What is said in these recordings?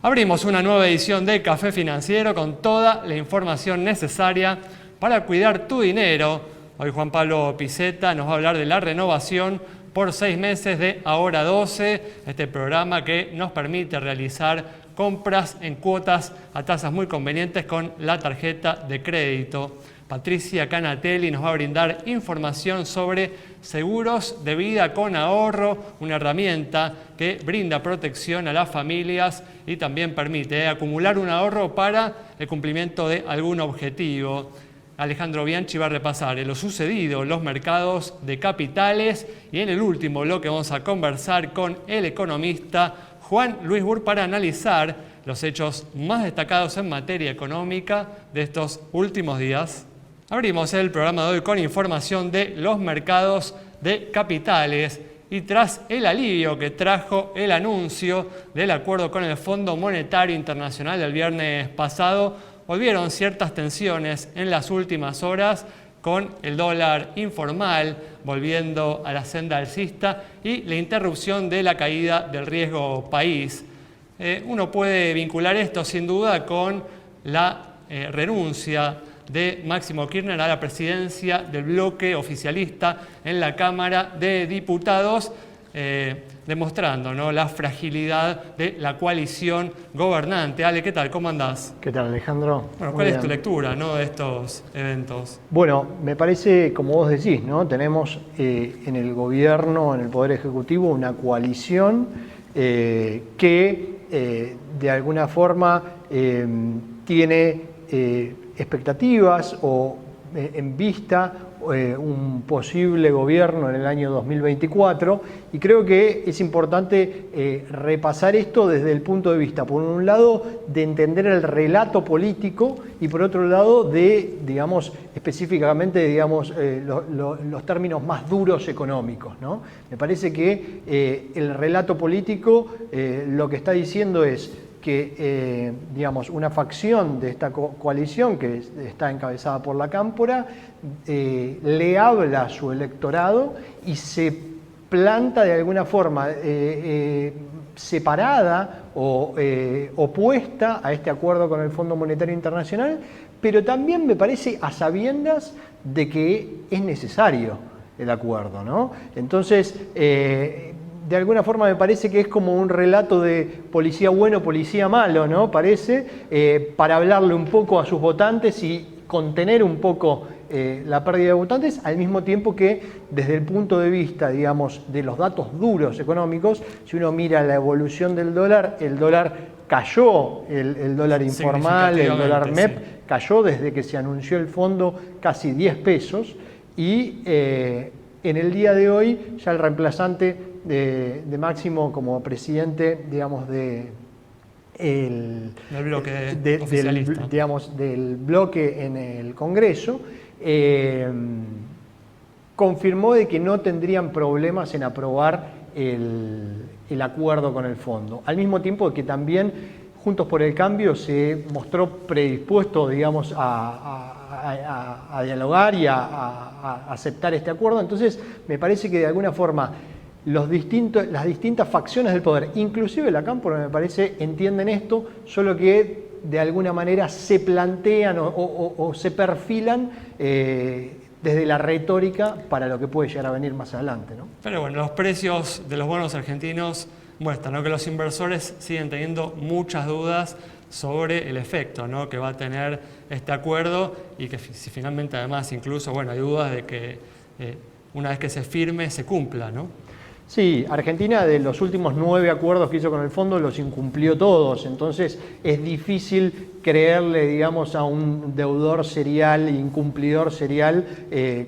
Abrimos una nueva edición de Café Financiero con toda la información necesaria para cuidar tu dinero. Hoy Juan Pablo Pizeta nos va a hablar de la renovación por 6 meses de Ahora 12, este programa que nos permite realizar compras en cuotas a tasas muy convenientes con la tarjeta de crédito. Patricia Canatelli nos va a brindar información sobre seguros de vida con ahorro, una herramienta que brinda protección a las familias y también permite acumular un ahorro para el cumplimiento de algún objetivo. Alejandro Bianchi va a repasar lo sucedido en los mercados de capitales y en el último bloque vamos a conversar con el economista Juan Luis Burr para analizar los hechos más destacados en materia económica de estos últimos días. Abrimos el programa de hoy con información de los mercados de capitales y tras el alivio que trajo el anuncio del acuerdo con el Fondo Monetario Internacional del viernes pasado, volvieron ciertas tensiones en las últimas horas con el dólar informal volviendo a la senda alcista y la interrupción de la caída del riesgo país. Uno puede vincular esto sin duda con la renuncia de Máximo Kirchner a la presidencia del bloque oficialista en la Cámara de Diputados, demostrando, ¿no?, la fragilidad de la coalición gobernante. Ale, ¿qué tal? ¿Cómo andás? ¿Qué tal, Alejandro? Bueno, ¿cuál es tu lectura, ¿no?, de estos eventos? Bueno, me parece, como vos decís, ¿no?, tenemos en el gobierno, en el Poder Ejecutivo, una coalición que de alguna forma tiene expectativas o en vista un posible gobierno en el año 2024, y creo que es importante repasar esto desde el punto de vista, por un lado, de entender el relato político y por otro lado de, digamos, específicamente, digamos, los términos más duros económicos, ¿no? Me parece que el relato político lo que está diciendo es que digamos, una facción de esta coalición que está encabezada por la Cámpora le habla a su electorado y se planta de alguna forma separada o opuesta a este acuerdo con el Fondo Monetario Internacional, pero también me parece a sabiendas de que es necesario el acuerdo, ¿no? Entonces, de alguna forma me parece que es como un relato de policía bueno, policía malo, ¿no? Parece, para hablarle un poco a sus votantes y contener un poco la pérdida de votantes, al mismo tiempo que desde el punto de vista, digamos, de los datos duros económicos, si uno mira la evolución del dólar, el dólar cayó, el dólar informal, el dólar MEP, sí, cayó desde que se anunció el fondo casi 10 pesos y en el día de hoy ya el reemplazante de Máximo como presidente, digamos, del bloque oficialista, digamos, del bloque en el Congreso, confirmó de que no tendrían problemas en aprobar el acuerdo con el fondo. Al mismo tiempo que también Juntos por el Cambio se mostró predispuesto, digamos, a dialogar y a aceptar este acuerdo. Entonces, me parece que de alguna forma las distintas facciones del poder, inclusive la Cámpora, me parece, entienden esto, solo que de alguna manera se plantean o se perfilan desde la retórica para lo que puede llegar a venir más adelante, ¿no? Pero bueno, los precios de los bonos argentinos muestran, ¿no?, que los inversores siguen teniendo muchas dudas sobre el efecto, ¿no?, que va a tener este acuerdo y que si finalmente además incluso, bueno, hay dudas de que una vez que se firme se cumpla, ¿no? Sí, Argentina de los últimos 9 acuerdos que hizo con el fondo los incumplió todos, entonces es difícil creerle, digamos, a un deudor serial, incumplidor serial,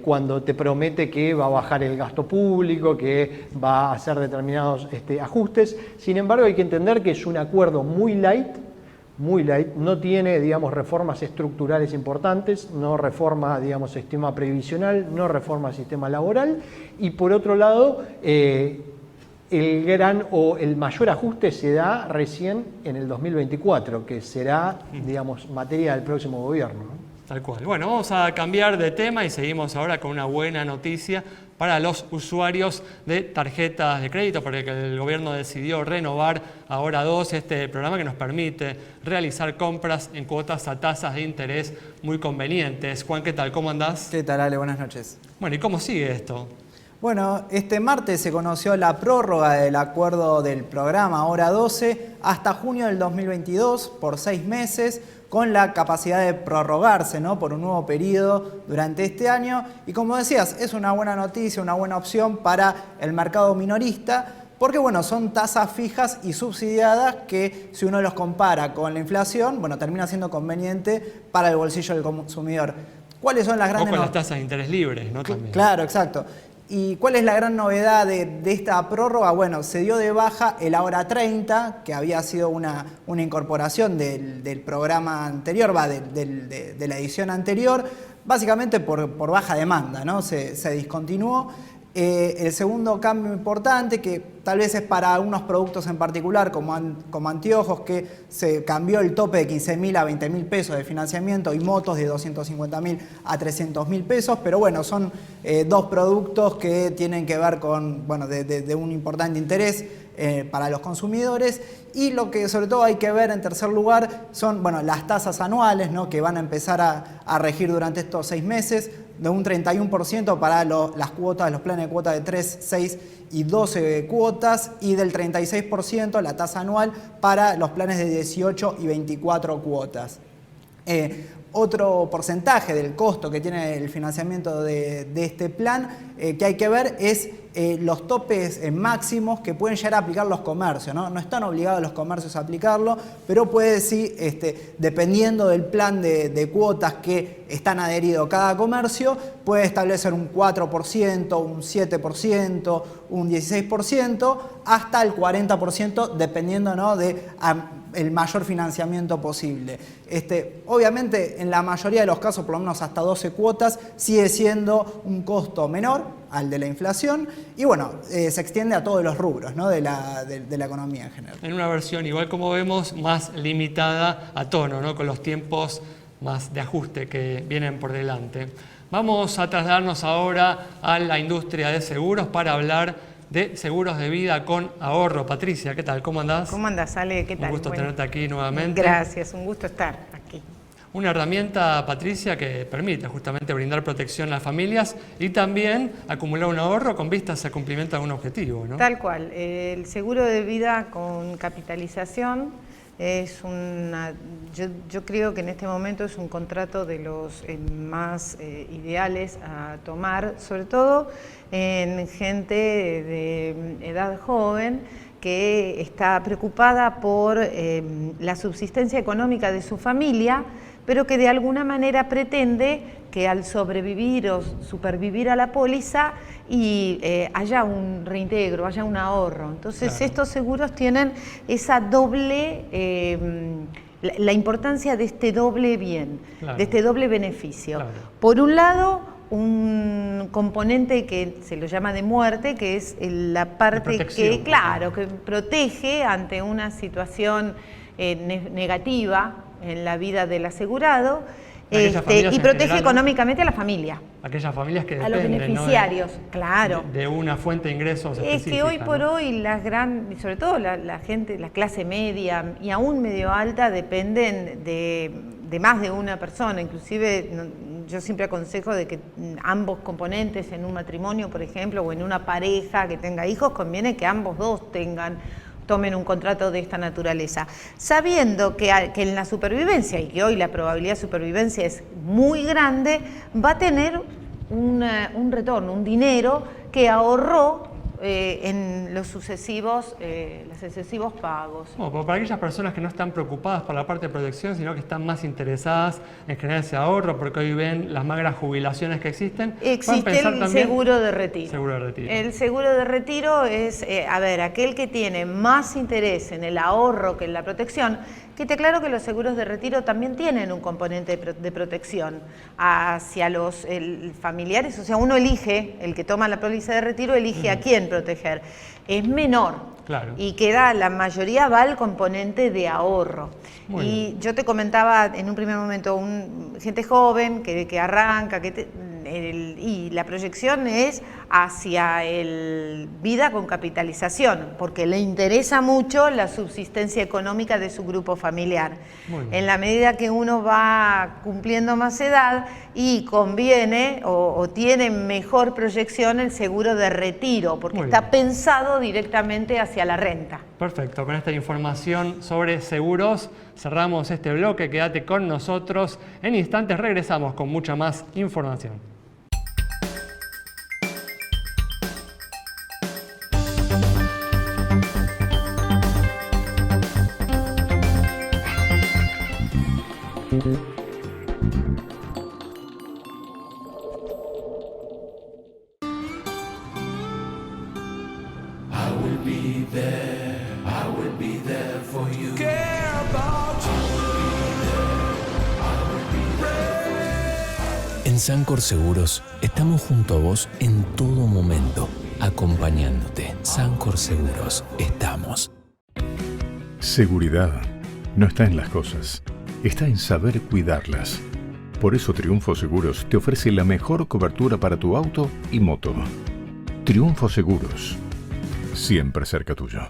cuando te promete que va a bajar el gasto público, que va a hacer determinados ajustes. Sin embargo, hay que entender que es un acuerdo muy light, no tiene, digamos, reformas estructurales importantes, no reforma, digamos, sistema previsional, no reforma sistema laboral, y por otro lado, el mayor ajuste se da recién en el 2024, que será, digamos, materia del próximo gobierno, ¿no? Tal cual. Bueno, vamos a cambiar de tema y seguimos ahora con una buena noticia para los usuarios de tarjetas de crédito, porque el gobierno decidió renovar Ahora 12, este programa que nos permite realizar compras en cuotas a tasas de interés muy convenientes. Juan, ¿qué tal? ¿Cómo andás? ¿Qué tal, Ale? Buenas noches. Bueno, ¿y cómo sigue esto? Bueno, este martes se conoció la prórroga del acuerdo del programa Ahora 12 hasta junio del 2022 por 6 meses, con la capacidad de prorrogarse, ¿no?, por un nuevo periodo durante este año. Y como decías, es una buena noticia, una buena opción para el mercado minorista, porque bueno, son tasas fijas y subsidiadas que, si uno los compara con la inflación, bueno, termina siendo conveniente para el bolsillo del consumidor. ¿Cuáles son las grandes O con las tasas de interés libres, ¿no? También. Claro, exacto. ¿Y cuál es la gran novedad de esta prórroga? Bueno, se dio de baja el Ahora 30, que había sido una incorporación del programa anterior, de la edición anterior, básicamente por baja demanda, ¿no? Se discontinuó. El segundo cambio importante, que tal vez es para algunos productos en particular, como anteojos, que se cambió el tope de 15.000 a 20.000 pesos de financiamiento, y motos de 250.000 a 300.000 pesos, pero bueno, son dos productos que tienen que ver con, bueno, de un importante interés para los consumidores. Y lo que sobre todo hay que ver en tercer lugar son, bueno, las tasas anuales, ¿no?, que van a empezar a regir durante estos 6 meses, de un 31% para las cuotas, los planes de cuota de 3, 6 y 12 cuotas, y del 36% la tasa anual para los planes de 18 y 24 cuotas. Otro porcentaje del costo que tiene el financiamiento de este plan que hay que ver es los topes máximos que pueden llegar a aplicar los comercios, ¿no? No están obligados los comercios a aplicarlo, pero puede, sí, dependiendo del plan de cuotas que están adheridos cada comercio, puede establecer un 4%, un 7%, un 16%, hasta el 40%, dependiendo, ¿no?, el mayor financiamiento posible. Obviamente, en la mayoría de los casos, por lo menos hasta 12 cuotas, sigue siendo un costo menor al de la inflación, y bueno, se extiende a todos los rubros, ¿no?, de la economía en general. En una versión, igual como vemos, más limitada a tono, ¿no?, con los tiempos más de ajuste que vienen por delante. Vamos a trasladarnos ahora a la industria de seguros para hablar de seguros de vida con ahorro. Patricia, ¿qué tal? ¿Cómo andás? ¿Cómo andás, Ale? ¿Qué tal? Un gusto tenerte aquí nuevamente. Gracias, un gusto estar aquí. Una herramienta, Patricia, que permite justamente brindar protección a las familias y también acumular un ahorro con vistas al cumplimiento de algún objetivo, ¿no? Tal cual. El seguro de vida con capitalización es yo creo que en este momento es un contrato de los más ideales a tomar, sobre todo en gente de edad joven que está preocupada por la subsistencia económica de su familia, pero que de alguna manera pretende que al sobrevivir o supervivir a la póliza y haya un reintegro, haya un ahorro. Entonces, claro, estos seguros tienen esa doble, la importancia de este doble bien, claro, de este doble beneficio. Claro. Por un lado, un componente que se lo llama de muerte, que es la parte que, claro, que protege ante una situación negativa en la vida del asegurado, y protege económicamente a la familia. Aquellas familias que dependen, a los beneficiarios, ¿no?, claro, de una fuente de ingresos específica. Es que hoy por ¿no?, hoy sobre todo la gente, la clase media y aún medio alta, dependen de más de una persona. Inclusive yo siempre aconsejo de que ambos componentes en un matrimonio, por ejemplo, o en una pareja que tenga hijos, conviene que ambos dos tomen un contrato de esta naturaleza, sabiendo que en la supervivencia, y que hoy la probabilidad de supervivencia es muy grande, va a tener un retorno, un dinero que ahorró en los sucesivos pagos. Bueno, para aquellas personas que no están preocupadas por la parte de protección, sino que están más interesadas en generar ese ahorro, porque hoy ven las magras jubilaciones que existen. Existe el seguro de retiro. Seguro de retiro. El seguro de retiro es, aquel que tiene más interés en el ahorro que en la protección. Que te aclaro que los seguros de retiro también tienen un componente de protección hacia los familiares, o sea, uno elige, el que toma la póliza de retiro elige a quién proteger. Es menor, claro, y la mayoría va al componente de ahorro. Y yo te comentaba en un primer momento, gente joven que arranca, y la proyección es hacia el vida con capitalización, porque le interesa mucho la subsistencia económica de su grupo familiar. En la medida que uno va cumpliendo más edad y conviene o tiene mejor proyección el seguro de retiro, porque está pensado directamente hacia la renta. Perfecto, con esta información sobre seguros cerramos este bloque. Quédate con nosotros. En instantes regresamos con mucha más información. En Sancor Seguros estamos junto a vos en todo momento, acompañándote. Sancor Seguros, estamos. Seguridad no está en las cosas, está en saber cuidarlas. Por eso Triunfo Seguros te ofrece la mejor cobertura para tu auto y moto. Triunfo Seguros, siempre cerca tuyo.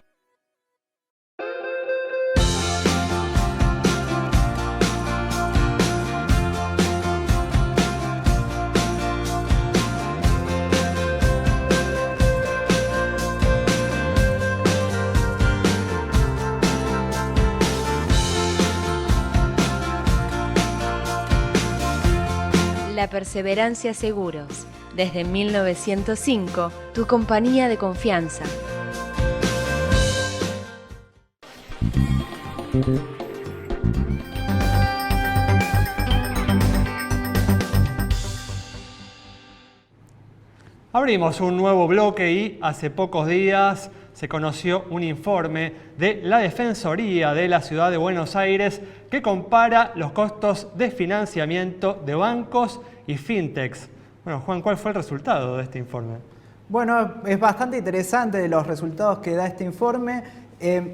La Perseverancia Seguros. Desde 1905, tu compañía de confianza. Abrimos un nuevo bloque y hace pocos días se conoció un informe de la Defensoría de la Ciudad de Buenos Aires que compara los costos de financiamiento de bancos y fintechs. Bueno, Juan, ¿cuál fue el resultado de este informe? Bueno, es bastante interesante de los resultados que da este informe.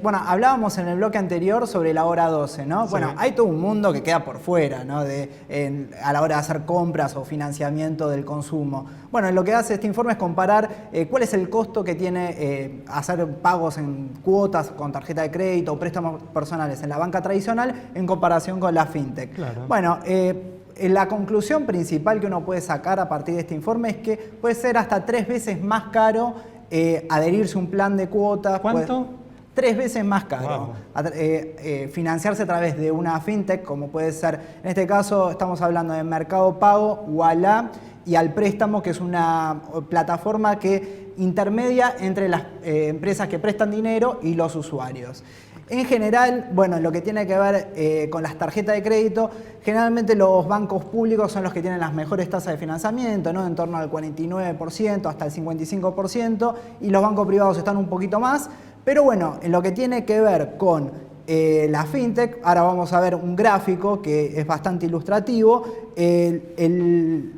Bueno, hablábamos en el bloque anterior sobre la hora 12, ¿no? Sí. Bueno, hay todo un mundo que queda por fuera, ¿no? A la hora de hacer compras o financiamiento del consumo. Bueno, lo que hace este informe es comparar cuál es el costo que tiene hacer pagos en cuotas con tarjeta de crédito o préstamos personales en la banca tradicional en comparación con la fintech. Claro. Bueno, la conclusión principal que uno puede sacar a partir de este informe es que puede ser hasta 3 veces más caro adherirse a un plan de cuotas. ¿Cuánto? 3 veces más caro. Wow. Financiarse a través de una fintech, como puede ser, en este caso estamos hablando de Mercado Pago, Ualá y Al Préstamo, que es una plataforma que intermedia entre las empresas que prestan dinero y los usuarios. En general, bueno, lo que tiene que ver con las tarjetas de crédito, generalmente los bancos públicos son los que tienen las mejores tasas de financiamiento, ¿no? En torno al 49% hasta el 55%, y los bancos privados están un poquito más. Pero bueno, en lo que tiene que ver con la fintech, ahora vamos a ver un gráfico que es bastante ilustrativo. El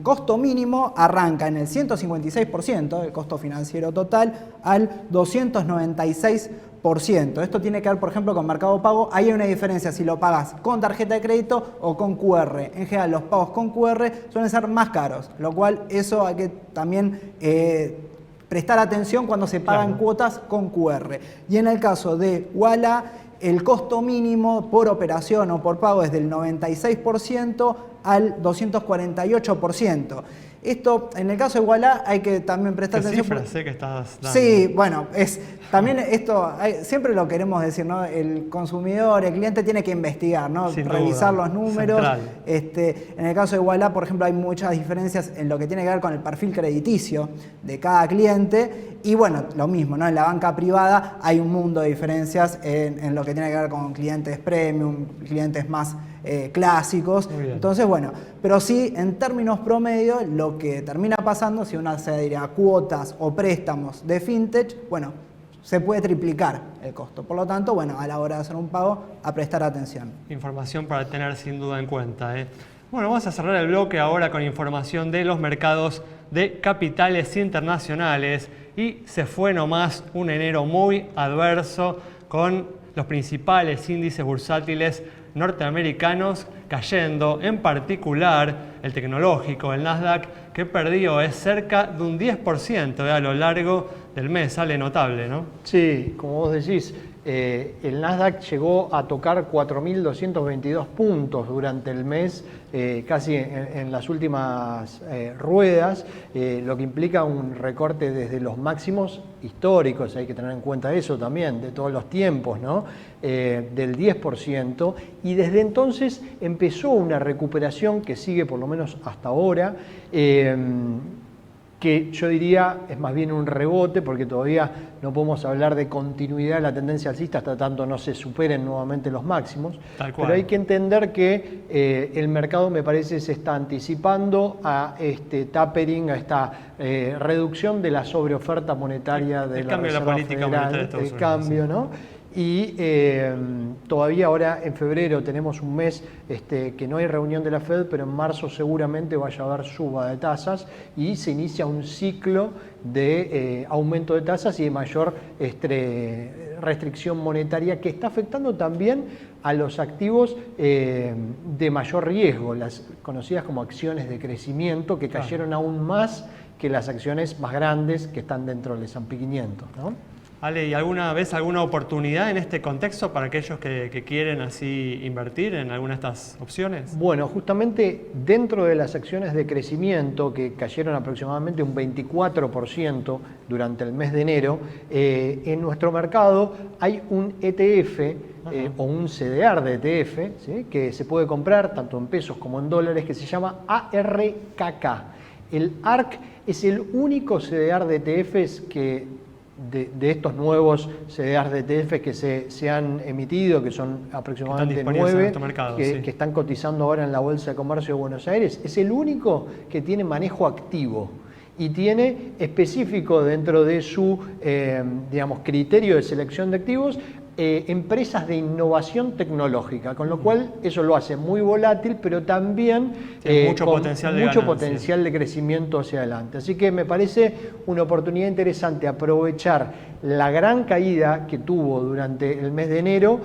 costo mínimo arranca en el 156%, el costo financiero total, al 296%. Esto tiene que ver, por ejemplo, con Mercado Pago. Ahí hay una diferencia si lo pagas con tarjeta de crédito o con QR. En general, los pagos con QR suelen ser más caros, lo cual eso hay que también prestar atención cuando se pagan cuotas con QR. Y en el caso de Ualá, el costo mínimo por operación o por pago es del 96% al 248%. Esto, en el caso de Ualá, hay que también prestar atención. Cifras que estás dando. Sí, bueno, también esto, siempre lo queremos decir, ¿no? El consumidor, el cliente tiene que investigar, ¿no? Revisar los números. En el caso de Ualá, por ejemplo, hay muchas diferencias en lo que tiene que ver con el perfil crediticio de cada cliente. Y bueno, lo mismo, ¿no? En la banca privada hay un mundo de diferencias en lo que tiene que ver con clientes premium, clientes más clásicos. Entonces, bueno, pero sí, en términos promedio, lo que termina pasando, si uno se adhiere a cuotas o préstamos de fintech, bueno, se puede triplicar el costo. Por lo tanto, bueno, a la hora de hacer un pago, a prestar atención. Información para tener sin duda en cuenta. Bueno, vamos a cerrar el bloque ahora con información de los mercados de capitales internacionales. Y se fue nomás un enero muy adverso con los principales índices bursátiles norteamericanos cayendo, en particular el tecnológico, el Nasdaq, que perdió es cerca de un 10% a lo largo del mes. Sale notable, ¿no? Sí, como vos decís, el Nasdaq llegó a tocar 4.222 puntos durante el mes, casi en las últimas ruedas, lo que implica un recorte desde los máximos históricos, hay que tener en cuenta eso también, de todos los tiempos, ¿no? Del 10%, y desde entonces empezó una recuperación que sigue por lo menos hasta ahora, que yo diría es más bien un rebote, porque todavía no podemos hablar de continuidad de la tendencia alcista hasta tanto no se superen nuevamente los máximos. Pero hay que entender que el mercado, me parece, se está anticipando a este tapering, a esta reducción de la sobreoferta monetaria de la Reserva Federal, el cambio, ¿no? Y todavía ahora en febrero tenemos un mes que no hay reunión de la Fed, pero en marzo seguramente vaya a haber suba de tasas y se inicia un ciclo de aumento de tasas y de mayor restricción monetaria que está afectando también a los activos de mayor riesgo, las conocidas como acciones de crecimiento, que cayeron aún más que las acciones más grandes que están dentro del S&P 500, ¿no? Ale, ¿y alguna vez alguna oportunidad en este contexto para aquellos que quieren así invertir en alguna de estas opciones? Bueno, justamente dentro de las acciones de crecimiento, que cayeron aproximadamente un 24% durante el mes de enero, en nuestro mercado hay un ETF o un CDR de ETF, ¿sí?, que se puede comprar tanto en pesos como en dólares, que se llama ARKK. El ARK es el único CDR de ETFs que de estos nuevos CDRs de ETF que se han emitido, que son aproximadamente 9, que están cotizando ahora en la Bolsa de Comercio de Buenos Aires, es el único que tiene manejo activo y tiene específico dentro de su criterio de selección de activos empresas de innovación tecnológica, con lo cual eso lo hace muy volátil, pero también mucho con potencial potencial de crecimiento hacia adelante. Así que me parece una oportunidad interesante aprovechar la gran caída que tuvo durante el mes de enero,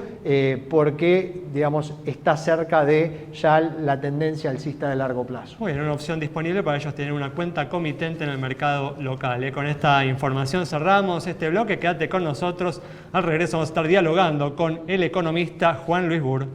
porque digamos, está cerca de ya la tendencia alcista de largo plazo. Muy bien, una opción disponible para ellos tener una cuenta comitente en el mercado local. Con esta información cerramos este bloque. Quédate con nosotros. Al regreso vamos a estar dialogando con el economista Juan Luis Burr.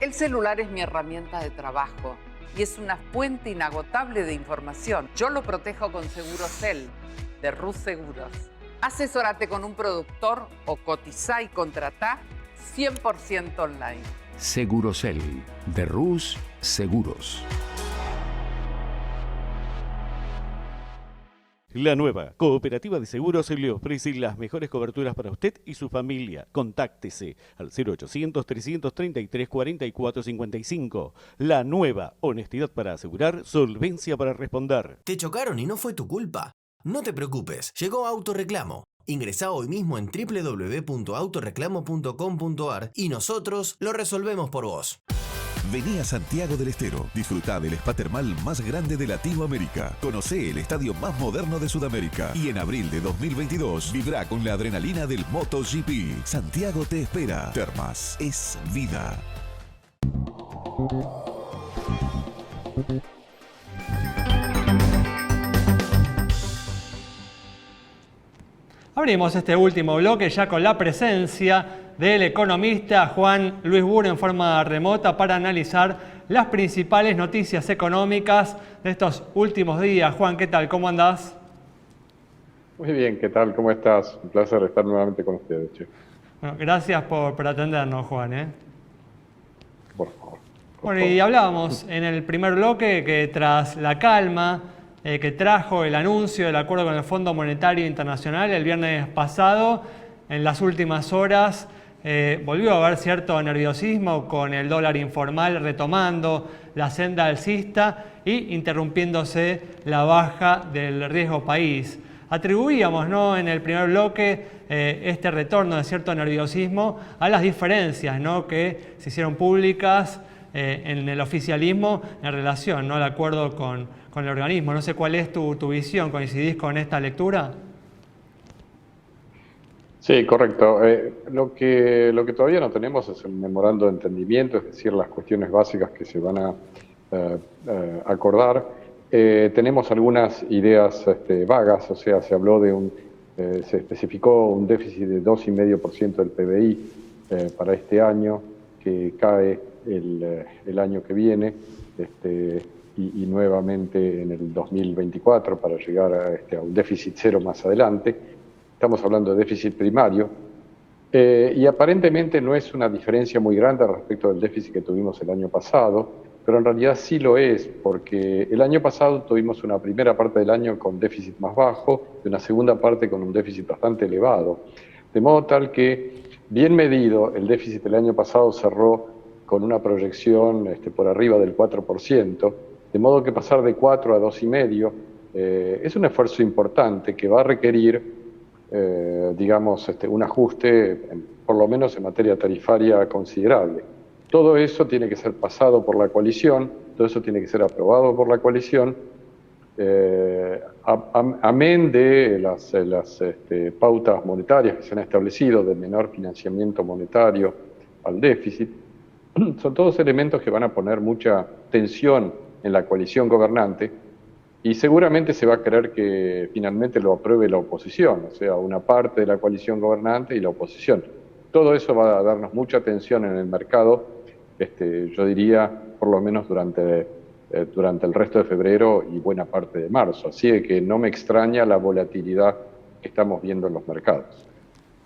El celular es mi herramienta de trabajo y es una fuente inagotable de información. Yo lo protejo con Segurosel, de Rus Seguros. Asesórate con un productor o cotizá y contratá 100% online. Segurosel, de Rus Seguros. La nueva Cooperativa de Seguros le ofrece las mejores coberturas para usted y su familia. Contáctese al 0800-333-4455. La nueva, honestidad para asegurar, solvencia para responder. ¿Te chocaron y no fue tu culpa? No te preocupes, llegó Autoreclamo. Ingresá hoy mismo en www.autoreclamo.com.ar y nosotros lo resolvemos por vos. Vení a Santiago del Estero, disfrutá del spa termal más grande de Latinoamérica. Conocé el estadio más moderno de Sudamérica. Y en abril de 2022, vibrá con la adrenalina del MotoGP. Santiago te espera. Termas es vida. Abrimos este último bloque ya con la presencia del economista Juan Luis Burr en forma remota para analizar las principales noticias económicas de estos últimos días. Juan, ¿qué tal? ¿Cómo andás? Muy bien, ¿qué tal? ¿Cómo estás? Un placer estar nuevamente con ustedes, che. Bueno, gracias por atendernos, Juan. Por favor. Bueno, y hablábamos en el primer bloque que tras la calma que trajo el anuncio del acuerdo con el Fondo Monetario Internacional el viernes pasado, en las últimas horas volvió a haber cierto nerviosismo con el dólar informal retomando la senda alcista y interrumpiéndose la baja del riesgo país. Atribuíamos, ¿no?, en el primer bloque este retorno de cierto nerviosismo a las diferencias, ¿no?, que se hicieron públicas en el oficialismo en relación, ¿no?, al acuerdo con el organismo. No sé cuál es tu visión, ¿coincidís con esta lectura? Sí, correcto. Lo que todavía no tenemos es el memorando de entendimiento, es decir, las cuestiones básicas que se van a acordar. Tenemos algunas ideas vagas, o sea, se habló se especificó un déficit de 2,5% del PBI para este año, que cae el año que viene, y nuevamente en el 2024 para llegar a un déficit cero más adelante. Estamos hablando de déficit primario, y aparentemente no es una diferencia muy grande respecto del déficit que tuvimos el año pasado, pero en realidad sí lo es, porque el año pasado tuvimos una primera parte del año con déficit más bajo y una segunda parte con un déficit bastante elevado, de modo tal que, bien medido, el déficit del año pasado cerró con una proyección por arriba del 4%, de modo que pasar de 4 a 2,5 es un esfuerzo importante que va a requerir un ajuste, por lo menos en materia tarifaria, considerable. Todo eso tiene que ser pasado por la coalición, todo eso tiene que ser aprobado por la coalición, amén de las pautas monetarias que se han establecido de menor financiamiento monetario al déficit. Son todos elementos que van a poner mucha tensión en la coalición gobernante, y seguramente se va a querer que finalmente lo apruebe la oposición, o sea, una parte de la coalición gobernante y la oposición. Todo eso va a darnos mucha tensión en el mercado, yo diría, por lo menos durante el resto de febrero y buena parte de marzo. Así que no me extraña la volatilidad que estamos viendo en los mercados.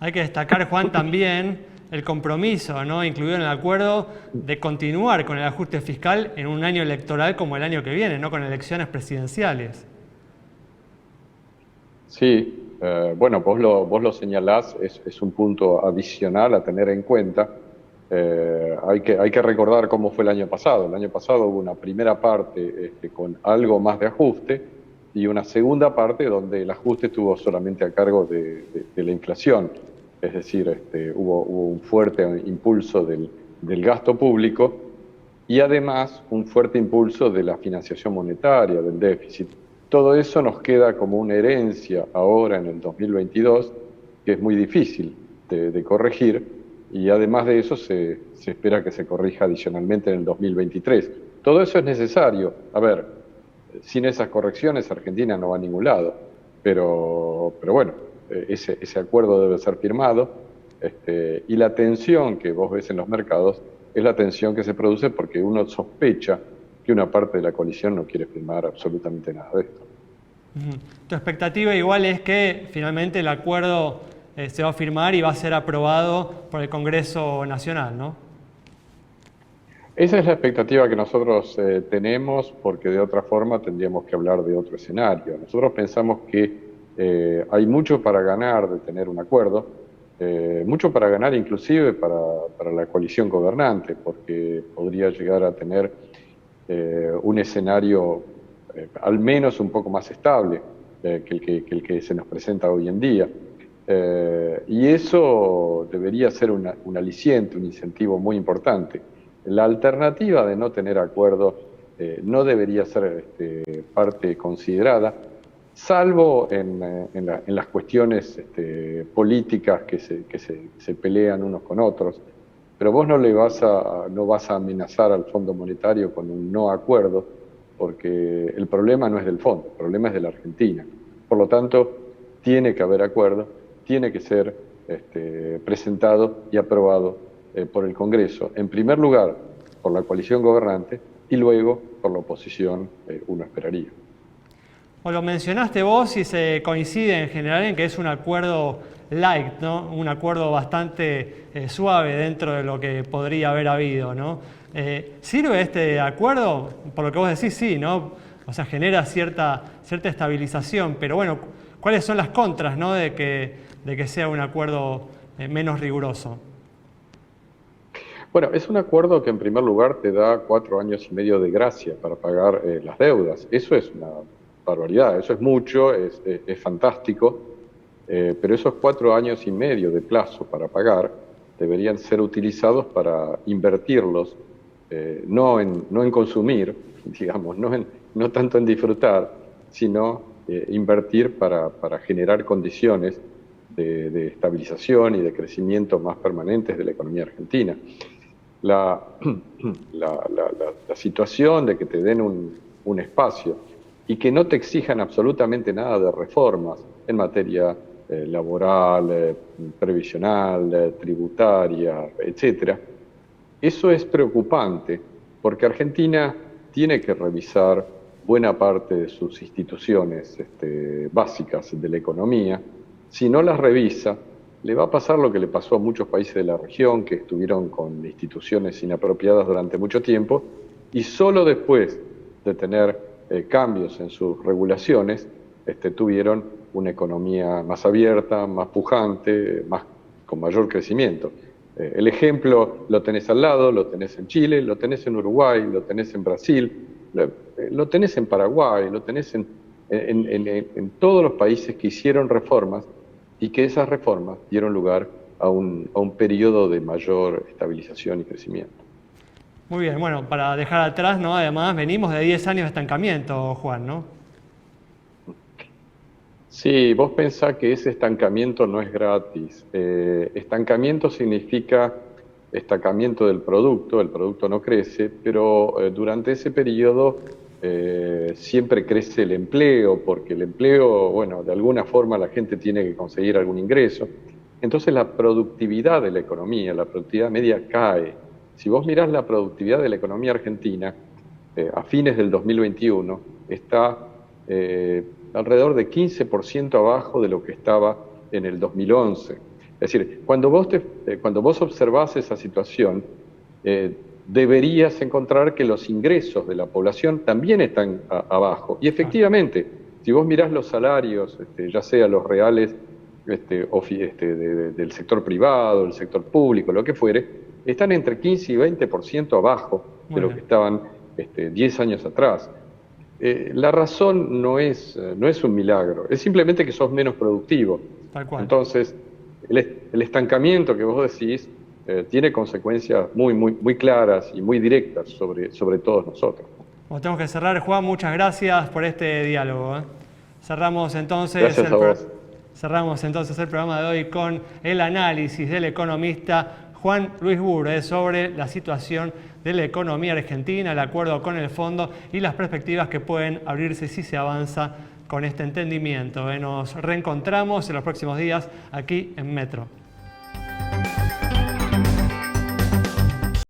Hay que destacar, Juan, también el compromiso, ¿no?, incluido en el acuerdo, de continuar con el ajuste fiscal en un año electoral como el año que viene, no con elecciones presidenciales. Sí, bueno, vos lo señalás, es un punto adicional a tener en cuenta. Hay que recordar cómo fue el año pasado. El año pasado hubo una primera parte con algo más de ajuste y una segunda parte donde el ajuste estuvo solamente a cargo de la inflación. Es decir, hubo un fuerte impulso del gasto público y además un fuerte impulso de la financiación monetaria, del déficit. Todo eso nos queda como una herencia ahora en el 2022, que es muy difícil de corregir, y además de eso se espera que se corrija adicionalmente en el 2023. Todo eso es necesario. A ver, sin esas correcciones Argentina no va a ningún lado, pero bueno, ese acuerdo debe ser firmado, y la tensión que vos ves en los mercados es la tensión que se produce porque uno sospecha que una parte de la coalición no quiere firmar absolutamente nada de esto. Tu expectativa igual es que finalmente el acuerdo se va a firmar y va a ser aprobado por el Congreso Nacional, ¿no? Esa es la expectativa que nosotros tenemos, porque de otra forma tendríamos que hablar de otro escenario. Nosotros pensamos que hay mucho para ganar de tener un acuerdo, mucho para ganar inclusive para la coalición gobernante, porque podría llegar a tener un escenario al menos un poco más estable que el que se nos presenta hoy en día. Y eso debería ser un aliciente, un incentivo muy importante. La alternativa de no tener acuerdo no debería ser parte considerada, salvo en las cuestiones políticas que se pelean unos con otros. Pero vos no vas a amenazar al Fondo Monetario con un no acuerdo, porque el problema no es del fondo, el problema es de la Argentina. Por lo tanto, tiene que haber acuerdo, tiene que ser presentado y aprobado por el Congreso, en primer lugar por la coalición gobernante y luego por la oposición, uno esperaría. O lo mencionaste vos y se coincide en general en que es un acuerdo light, ¿no? Un acuerdo bastante suave dentro de lo que podría haber habido, ¿no? ¿Sirve este acuerdo? Por lo que vos decís, sí, ¿no? O sea, genera cierta estabilización, pero bueno, ¿cuáles son las contras, ¿no?, de que sea un acuerdo menos riguroso? Bueno, es un acuerdo que en primer lugar te da 4 años y medio de gracia para pagar las deudas. Eso es una barbaridad, eso es mucho, es fantástico, pero esos 4 años y medio de plazo para pagar deberían ser utilizados para invertirlos no en consumir, digamos, no tanto en disfrutar, sino invertir para generar condiciones de estabilización y de crecimiento más permanentes de la economía argentina. La situación de que te den un espacio y que no te exijan absolutamente nada de reformas en materia laboral, previsional, tributaria, etcétera, eso es preocupante porque Argentina tiene que revisar buena parte de sus instituciones básicas de la economía. Si no las revisa, le va a pasar lo que le pasó a muchos países de la región que estuvieron con instituciones inapropiadas durante mucho tiempo y solo después de tener cambios en sus regulaciones tuvieron una economía más abierta, más pujante, con mayor crecimiento. El ejemplo lo tenés al lado, lo tenés en Chile, lo tenés en Uruguay, lo tenés en Brasil, lo tenés en Paraguay, lo tenés en todos los países que hicieron reformas y que esas reformas dieron lugar a un periodo de mayor estabilización y crecimiento. Muy bien, bueno, para dejar atrás, ¿no? Además, venimos de 10 años de estancamiento, Juan, ¿no? Sí, vos pensás que ese estancamiento no es gratis. Estancamiento significa estancamiento del producto, el producto no crece, pero durante ese periodo siempre crece el empleo, porque el empleo, bueno, de alguna forma la gente tiene que conseguir algún ingreso. Entonces la productividad de la economía, la productividad media cae. Si vos mirás la productividad de la economía argentina, a fines del 2021, está alrededor de 15% abajo de lo que estaba en el 2011. Es decir, cuando vos observás esa situación, deberías encontrar que los ingresos de la población también están abajo. Y efectivamente, si vos mirás los salarios, ya sea los reales del sector privado, el sector público, lo que fuere, están entre 15 y 20% abajo de lo que estaban 10 años atrás. La razón no es un milagro, es simplemente que sos menos productivo. Tal cual. Entonces, el estancamiento que vos decís tiene consecuencias muy claras y muy directas sobre todos nosotros. Como tenemos que cerrar, Juan, muchas gracias por este diálogo. Cerramos entonces el programa de hoy con el análisis del economista Juan Luis Burde sobre la situación de la economía argentina, el acuerdo con el fondo y las perspectivas que pueden abrirse si se avanza con este entendimiento. Nos reencontramos en los próximos días aquí en Metro.